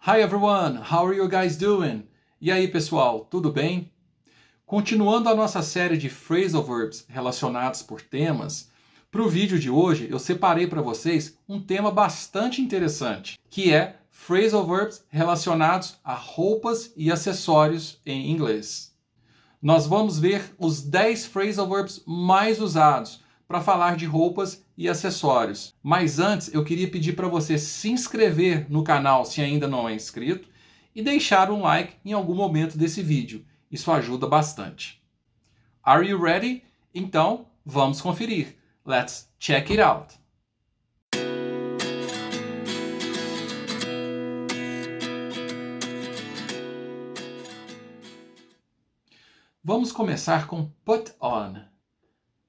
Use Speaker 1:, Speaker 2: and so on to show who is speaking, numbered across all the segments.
Speaker 1: Hi everyone, how are you guys doing? E aí pessoal, tudo bem? Continuando a nossa série de phrasal verbs relacionados por temas, para o vídeo de hoje eu separei para vocês um tema bastante interessante, que é phrasal verbs relacionados a roupas e acessórios em inglês. Nós vamos ver os 10 phrasal verbs mais usados para falar de roupas e acessórios. Mas antes, eu queria pedir para você se inscrever no canal se ainda não é inscrito e deixar um like em algum momento desse vídeo. Isso ajuda bastante. Are you ready? Então, vamos conferir. Let's check it out. Vamos começar com put on.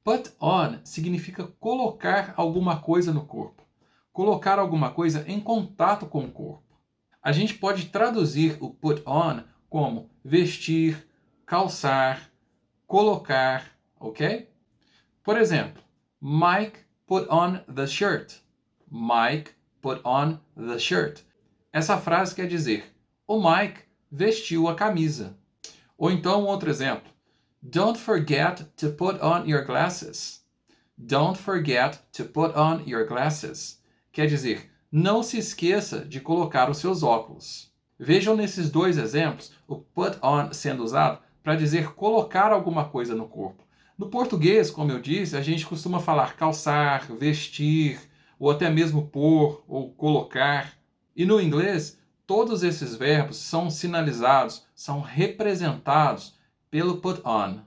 Speaker 1: Put on significa colocar alguma coisa no corpo. Colocar alguma coisa em contato com o corpo. A gente pode traduzir o put on como vestir, calçar, colocar, ok? Por exemplo, Mike put on the shirt. Mike put on the shirt. Essa frase quer dizer, o Mike vestiu a camisa. Ou então um outro exemplo. Don't forget to put on your glasses. Don't forget to put on your glasses. Quer dizer, não se esqueça de colocar os seus óculos. Vejam nesses dois exemplos o put on sendo usado para dizer colocar alguma coisa no corpo. No português, como eu disse, a gente costuma falar calçar, vestir, ou até mesmo pôr ou colocar. E no inglês, todos esses verbos são sinalizados, são representados pelo put on.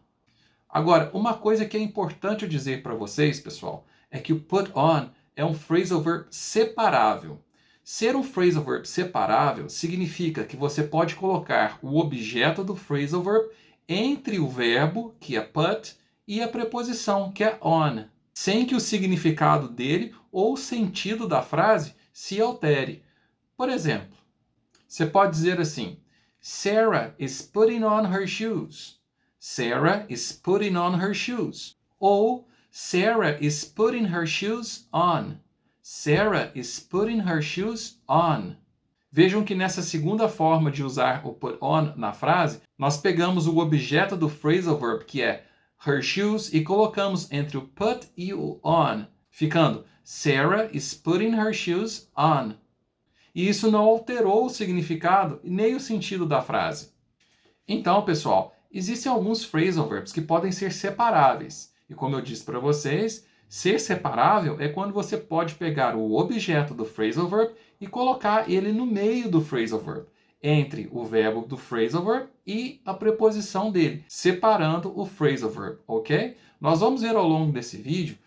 Speaker 1: Agora, uma coisa que é importante eu dizer para vocês, pessoal, é que o put on é um phrasal verb separável. Ser um phrasal verb separável significa que você pode colocar o objeto do phrasal verb entre o verbo, que é put, e a preposição, que é on, sem que o significado dele ou o sentido da frase se altere. Por exemplo, você pode dizer assim, Sarah is putting on her shoes. Sarah is putting on her shoes. Ou Sarah is putting her shoes on. Sarah is putting her shoes on. Vejam que nessa segunda forma de usar o put on na frase, nós pegamos o objeto do phrasal verb, que é her shoes, e colocamos entre o put e o on, ficando Sarah is putting her shoes on. E isso não alterou o significado nem o sentido da frase. Então, pessoal, existem alguns phrasal verbs que podem ser separáveis. E como eu disse para vocês, ser separável é quando você pode pegar o objeto do phrasal verb e colocar ele no meio do phrasal verb, entre o verbo do phrasal verb e a preposição dele, separando o phrasal verb, ok? Nós vamos ver ao longo desse vídeo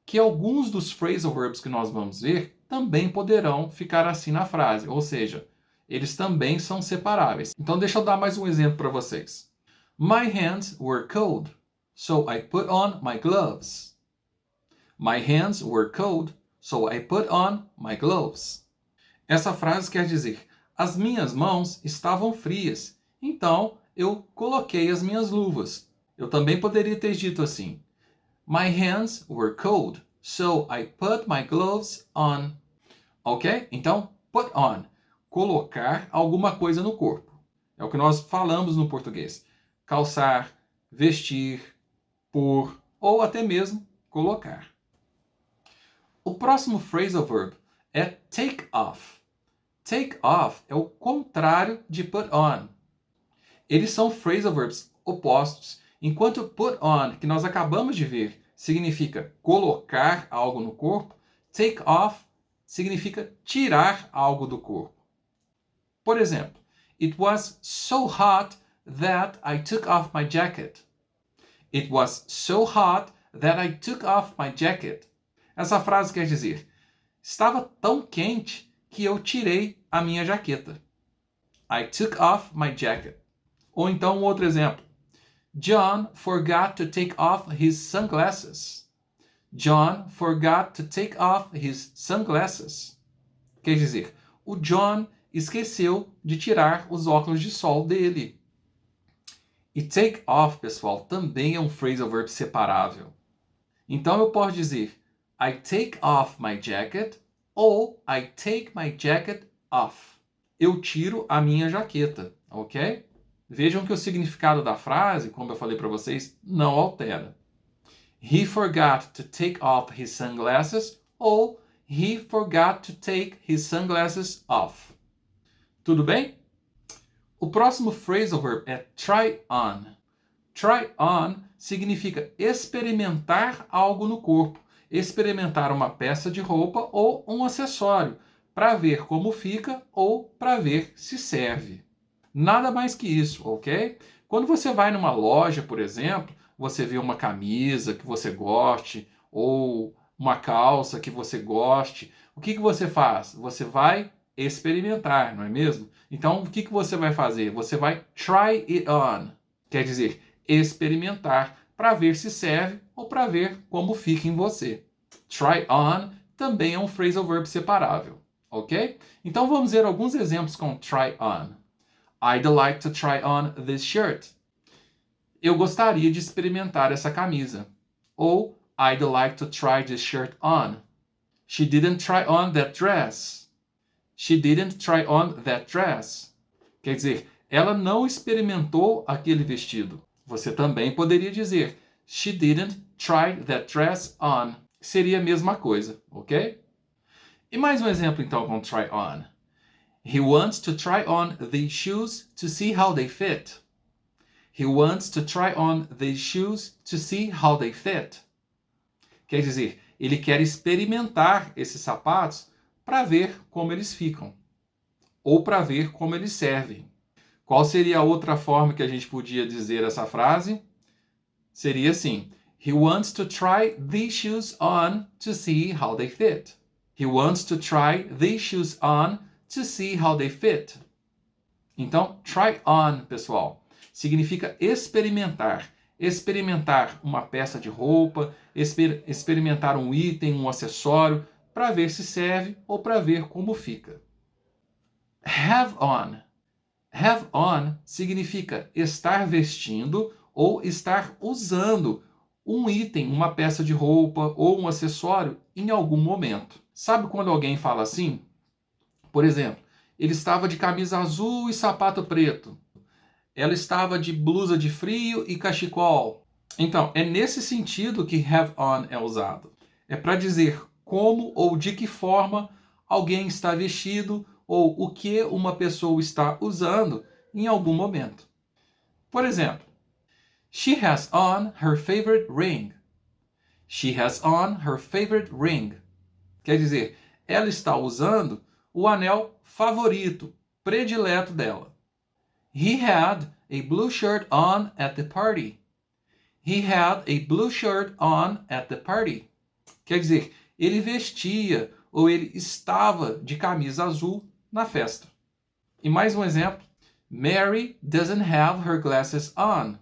Speaker 1: que alguns dos phrasal verbs que nós vamos ver também poderão ficar assim na frase, ou seja, eles também são separáveis. Então deixa eu dar mais um exemplo para vocês. My hands were cold, so I put on my gloves. My hands were cold, so I put on my gloves. Essa frase quer dizer, as minhas mãos estavam frias, então eu coloquei as minhas luvas. Eu também poderia ter dito assim, My hands were cold, so I put my gloves on. Ok? Então, put on. Colocar alguma coisa no corpo. É o que nós falamos no português. Calçar, vestir, pôr ou até mesmo colocar. O próximo phrasal verb é take off. Take off é o contrário de put on. Eles são phrasal verbs opostos, enquanto put on, que nós acabamos de ver, significa colocar algo no corpo, take off significa tirar algo do corpo. Por exemplo, It was so hot that I took off my jacket. It was so hot that I took off my jacket. Essa frase quer dizer, estava tão quente que eu tirei a minha jaqueta. I took off my jacket. Ou então um outro exemplo. John forgot to take off his sunglasses. John forgot to take off his sunglasses. Quer dizer, o John esqueceu de tirar os óculos de sol dele. E take off, pessoal, também é um phrasal verb separável. Então eu posso dizer I take off my jacket ou I take my jacket off. eu tiro a minha jaqueta, ok? Vejam que o significado da frase, como eu falei para vocês, não altera. He forgot to take off his sunglasses ou he forgot to take his sunglasses off. Tudo bem? O próximo phrasal verb é try on. Try on significa experimentar algo no corpo, experimentar uma peça de roupa ou um acessório, para ver como fica ou para ver se serve. Nada mais que isso, ok? Quando você vai numa loja, por exemplo, você vê uma camisa que você goste ou uma calça que você goste, o que você faz? Você vai experimentar, não é mesmo? Então, o que você vai fazer? Você vai try it on, quer dizer, experimentar para ver se serve ou para ver como fica em você. Try on também é um phrasal verb separável, ok? Então vamos ver alguns exemplos com try on. I'd like to try on this shirt. Eu gostaria de experimentar essa camisa. Ou I'd like to try this shirt on. She didn't try on that dress. She didn't try on that dress. Quer dizer, ela não experimentou aquele vestido. Você também poderia dizer she didn't try that dress on. Seria a mesma coisa, ok? E mais um exemplo então com try on. He wants to try on these shoes to see how they fit. He wants to try on these shoes to see how they fit. Quer dizer, ele quer experimentar esses sapatos para ver como eles ficam. Ou para ver como eles servem. Qual seria a outra forma que a gente podia dizer essa frase? Seria assim: He wants to try these shoes on to see how they fit. He wants to try these shoes on to see how they fit. Então, try on, pessoal, significa experimentar. Experimentar uma peça de roupa, experimentar um item, um acessório, para ver se serve ou para ver como fica. Have on. Have on significa estar vestindo ou estar usando um item, uma peça de roupa ou um acessório em algum momento. Sabe quando alguém fala assim? Por exemplo, ele estava de camisa azul e sapato preto. Ela estava de blusa de frio e cachecol. Então, é nesse sentido que have on é usado. É para dizer como ou de que forma alguém está vestido ou o que uma pessoa está usando em algum momento. Por exemplo, she has on her favorite ring. She has on her favorite ring. Quer dizer, ela está usando o anel favorito, predileto dela. He had a blue shirt on at the party. He had a blue shirt on at the party. Quer dizer, ele vestia ou ele estava de camisa azul na festa. E mais um exemplo. Mary doesn't have her glasses on.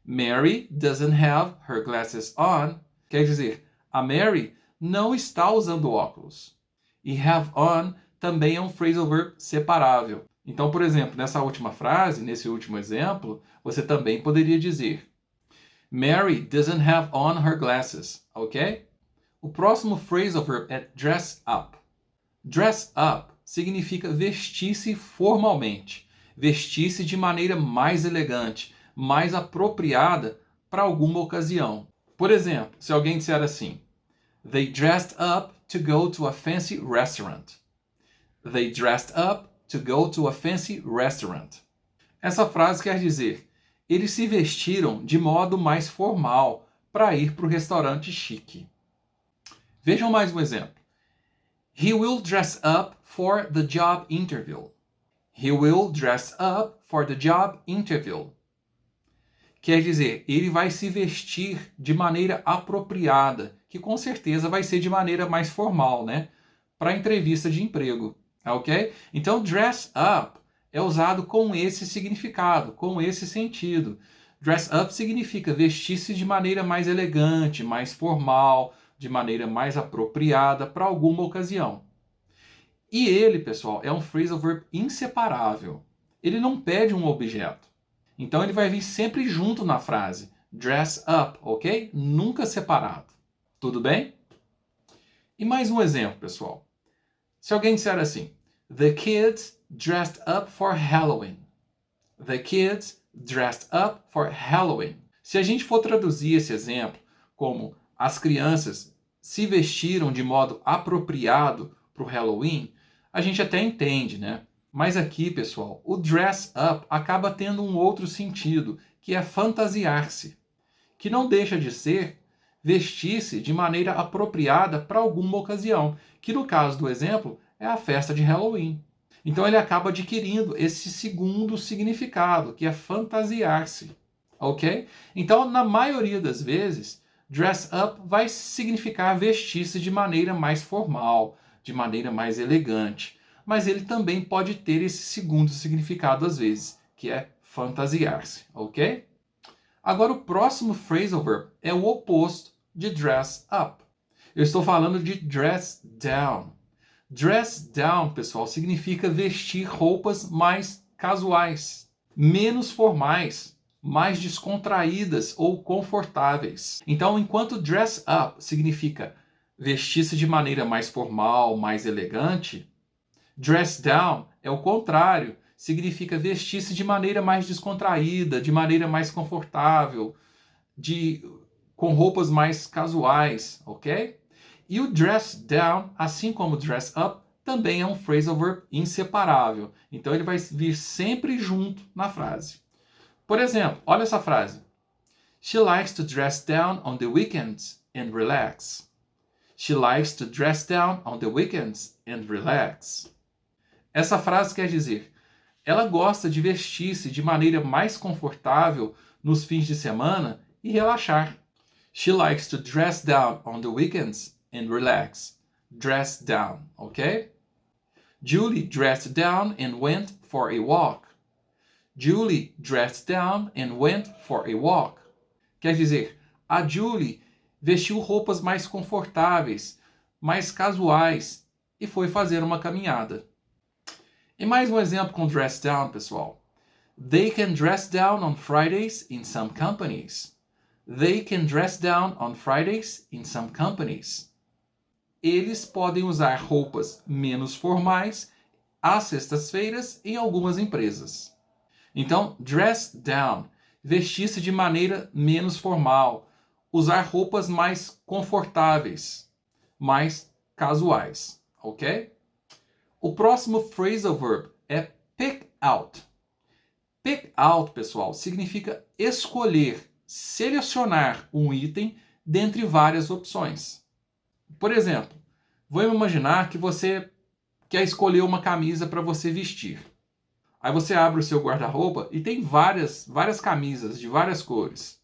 Speaker 1: Mary doesn't have her glasses on. Quer dizer, a Mary não está usando óculos. E have on também é um phrasal verb separável. Então, por exemplo, nessa última frase, nesse último exemplo, você também poderia dizer Mary doesn't have on her glasses, ok? O próximo phrasal verb é dress up. Dress up significa vestir-se formalmente, vestir-se de maneira mais elegante, mais apropriada para alguma ocasião. Por exemplo, se alguém disser assim, They dressed up to go to a fancy restaurant. They dressed up to go to a fancy restaurant. Essa frase quer dizer, eles se vestiram de modo mais formal para ir para o restaurante chique. Vejam mais um exemplo. He will dress up for the job interview. He will dress up for the job interview. Quer dizer, ele vai se vestir de maneira apropriada, que com certeza vai ser de maneira mais formal, né? Para a entrevista de emprego, ok? Então, dress up é usado com esse significado, com esse sentido. Dress up significa vestir-se de maneira mais elegante, mais formal, de maneira mais apropriada para alguma ocasião. E ele, pessoal, é um phrasal verb inseparável. Ele não pede um objeto. Então ele vai vir sempre junto na frase. Dress up, ok? Nunca separado. Tudo bem? E mais um exemplo, pessoal. Se alguém disser assim, The kids dressed up for Halloween. The kids dressed up for Halloween. Se a gente for traduzir esse exemplo como as crianças se vestiram de modo apropriado para o Halloween, a gente até entende, né? Mas aqui, pessoal, o dress up acaba tendo um outro sentido, que é fantasiar-se, que não deixa de ser vestir-se de maneira apropriada para alguma ocasião, que no caso do exemplo é a festa de Halloween. Então ele acaba adquirindo esse segundo significado, que é fantasiar-se, ok? Então, na maioria das vezes, dress up vai significar vestir-se de maneira mais formal, de maneira mais elegante. Mas ele também pode ter esse segundo significado às vezes, que é fantasiar-se, ok? Agora o próximo phrasal verb é o oposto de dress up. Eu estou falando de dress down. Dress down, pessoal, significa vestir roupas mais casuais, menos formais, mais descontraídas ou confortáveis. Então, enquanto dress up significa vestir-se de maneira mais formal, mais elegante, dress down é o contrário, significa vestir-se de maneira mais descontraída, de maneira mais confortável, com roupas mais casuais, ok? E o dress down, assim como o dress up, também é um phrasal verb inseparável. Então ele vai vir sempre junto na frase. Por exemplo, olha essa frase. She likes to dress down on the weekends and relax. She likes to dress down on the weekends and relax. Essa frase quer dizer, ela gosta de vestir-se de maneira mais confortável nos fins de semana e relaxar. She likes to dress down on the weekends and relax. Dress down, ok? Julie dressed down and went for a walk. Julie dressed down and went for a walk. Quer dizer, a Julie vestiu roupas mais confortáveis, mais casuais e foi fazer uma caminhada. E mais um exemplo com dress down, pessoal. They can dress down on Fridays in some companies. They can dress down on Fridays in some companies. Eles podem usar roupas menos formais às sextas-feiras em algumas empresas. Então, dress down, vestir-se de maneira menos formal, usar roupas mais confortáveis, mais casuais, ok? O próximo phrasal verb é pick out. Pick out, pessoal, significa escolher, selecionar um item dentre várias opções. Por exemplo, vamos imaginar que você quer escolher uma camisa para você vestir. Aí você abre o seu guarda-roupa e tem várias camisas de várias cores.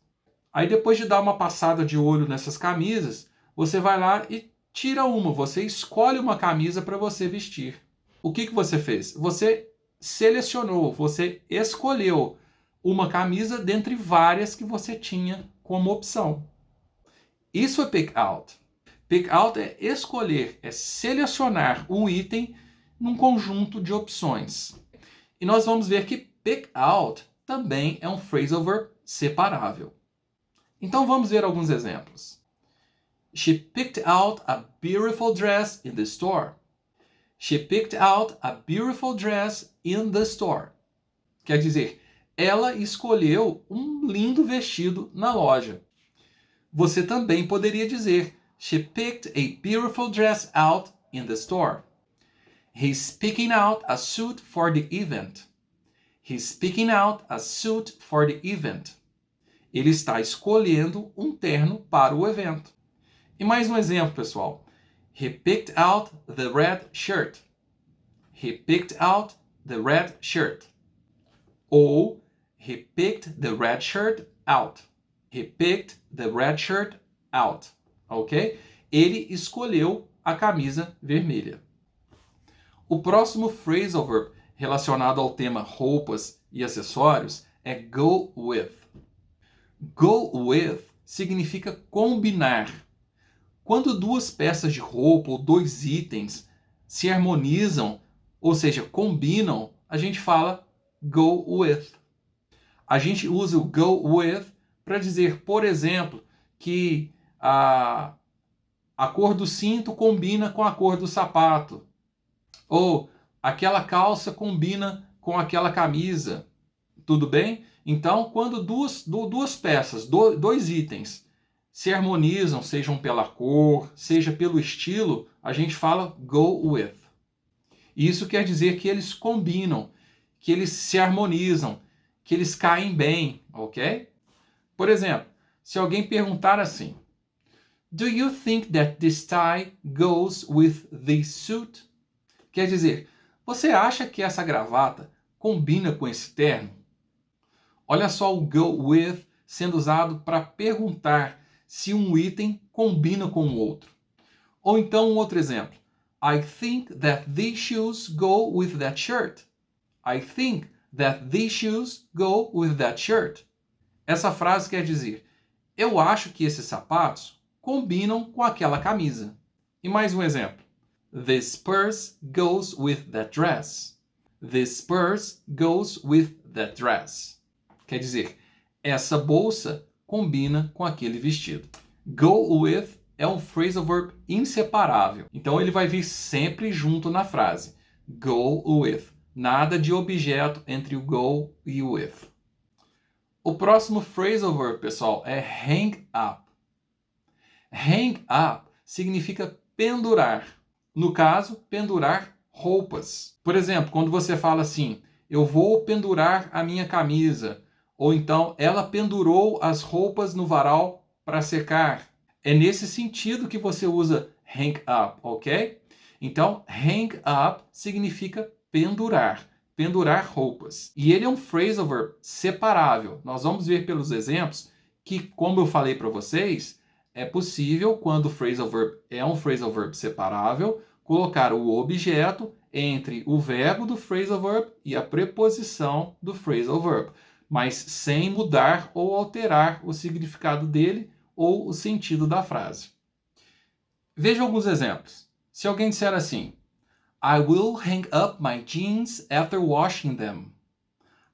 Speaker 1: Aí depois de dar uma passada de olho nessas camisas, você vai lá e tira uma, você escolhe uma camisa para você vestir. O que você fez? Você selecionou, você escolheu uma camisa dentre várias que você tinha como opção. Isso é pick out. Pick out é escolher, é selecionar um item num conjunto de opções. E nós vamos ver que pick out também é um phrasal verb separável. Então vamos ver alguns exemplos. She picked out a beautiful dress in the store. She picked out a beautiful dress in the store. Quer dizer, ela escolheu um lindo vestido na loja. Você também poderia dizer, she picked a beautiful dress out in the store. He's picking out a suit for the event. He's picking out a suit for the event. Ele está escolhendo um terno para o evento. E mais um exemplo, pessoal. He picked out the red shirt. He picked out the red shirt. Ou he picked the red shirt out. He picked the red shirt out. Ok? Ele escolheu a camisa vermelha. O próximo phrasal verb relacionado ao tema roupas e acessórios é go with. Go with significa combinar. Quando duas peças de roupa ou dois itens se harmonizam, ou seja, combinam, a gente fala go with. A gente usa o go with para dizer, por exemplo, que a cor do cinto combina com a cor do sapato. Ou aquela calça combina com aquela camisa. Tudo bem? Então, quando duas peças, dois itens, se harmonizam, sejam pela cor, seja pelo estilo, a gente fala go with. Isso quer dizer que eles combinam, que eles se harmonizam, que eles caem bem, ok? Por exemplo, se alguém perguntar assim: Do you think that this tie goes with this suit? Quer dizer, você acha que essa gravata combina com esse terno? Olha só o go with sendo usado para perguntar se um item combina com o outro. Ou então um outro exemplo. I think that these shoes go with that shirt. I think that these shoes go with that shirt. Essa frase quer dizer: eu acho que esses sapatos combinam com aquela camisa. E mais um exemplo. This purse goes with that dress. This purse goes with that dress. Quer dizer, essa bolsa combina com aquele vestido. Go with é um phrasal verb inseparável. Então ele vai vir sempre junto na frase. Go with. Nada de objeto entre o go e o with. O próximo phrasal verb, pessoal, é hang up. Hang up significa pendurar. No caso, pendurar roupas. Por exemplo, quando você fala assim, eu vou pendurar a minha camisa. Ou então, ela pendurou as roupas no varal para secar. É nesse sentido que você usa hang up, ok? Então, hang up significa pendurar. Pendurar roupas. E ele é um phrasal verb separável. Nós vamos ver pelos exemplos que, como eu falei para vocês, é possível, quando o phrasal verb é um phrasal verb separável, colocar o objeto entre o verbo do phrasal verb e a preposição do phrasal verb, mas sem mudar ou alterar o significado dele ou o sentido da frase. Veja alguns exemplos. Se alguém disser assim, I will hang up my jeans after washing them.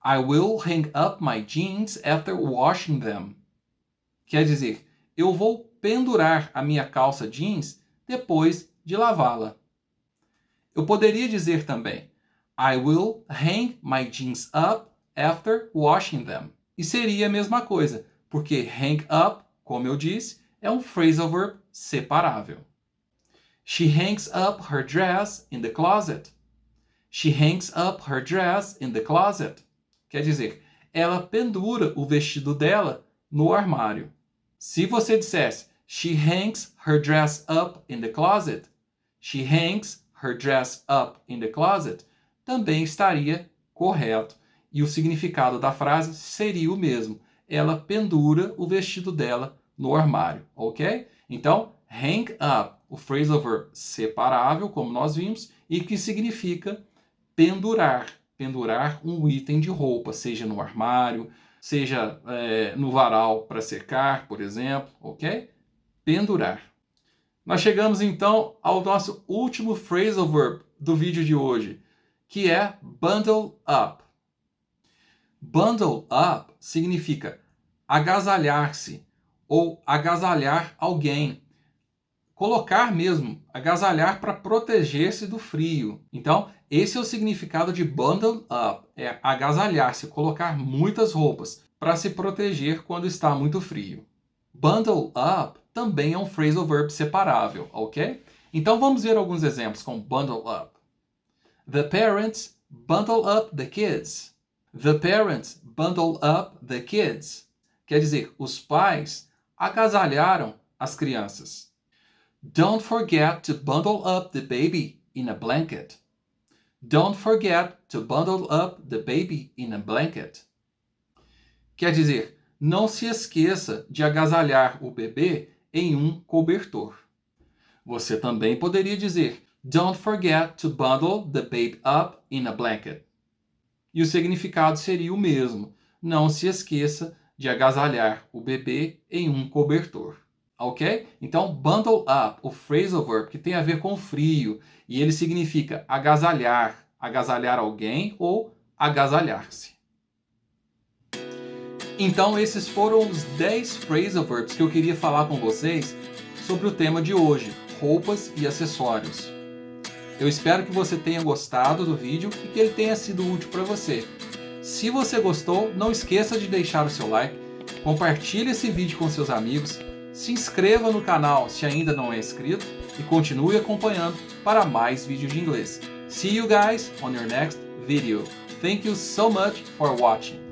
Speaker 1: I will hang up my jeans after washing them. Quer dizer, eu vou pendurar a minha calça jeans depois de lavá-la. Eu poderia dizer também, I will hang my jeans up after washing them. E seria a mesma coisa, porque hang up, como eu disse, é um phrasal verb separável. She hangs up her dress in the closet. She hangs up her dress in the closet. Quer dizer, ela pendura o vestido dela no armário. Se você dissesse, she hangs her dress up in the closet, she hangs her dress up in the closet, também estaria correto. E o significado da frase seria o mesmo. Ela pendura o vestido dela no armário, ok? Então, hang up, o phrasal verb separável, como nós vimos, e que significa pendurar. Pendurar um item de roupa, seja no armário, seja no varal para secar, por exemplo, ok? Pendurar. Nós chegamos então ao nosso último phrasal verb do vídeo de hoje, que é bundle up. Bundle up significa agasalhar-se ou agasalhar alguém. Colocar mesmo, agasalhar para proteger-se do frio. Então, esse é o significado de bundle up, é agasalhar-se, colocar muitas roupas para se proteger quando está muito frio. Bundle up também é um phrasal verb separável, ok? Então vamos ver alguns exemplos com bundle up. The parents bundle up the kids. The parents bundle up the kids. Quer dizer, os pais agasalharam as crianças. Don't forget to bundle up the baby in a blanket. Don't forget to bundle up the baby in a blanket. Quer dizer, não se esqueça de agasalhar o bebê em um cobertor. Você também poderia dizer, don't forget to bundle the baby up in a blanket. E o significado seria o mesmo. Não se esqueça de agasalhar o bebê em um cobertor. Ok? Então, bundle up, o phrasal verb, que tem a ver com frio, e ele significa agasalhar, agasalhar alguém ou agasalhar-se. Então, esses foram os 10 phrasal verbs que eu queria falar com vocês sobre o tema de hoje, roupas e acessórios. Eu espero que você tenha gostado do vídeo e que ele tenha sido útil para você. Se você gostou, não esqueça de deixar o seu like, compartilhe esse vídeo com seus amigos, se inscreva no canal se ainda não é inscrito e continue acompanhando para mais vídeos de inglês. See you guys on your next video. Thank you so much for watching.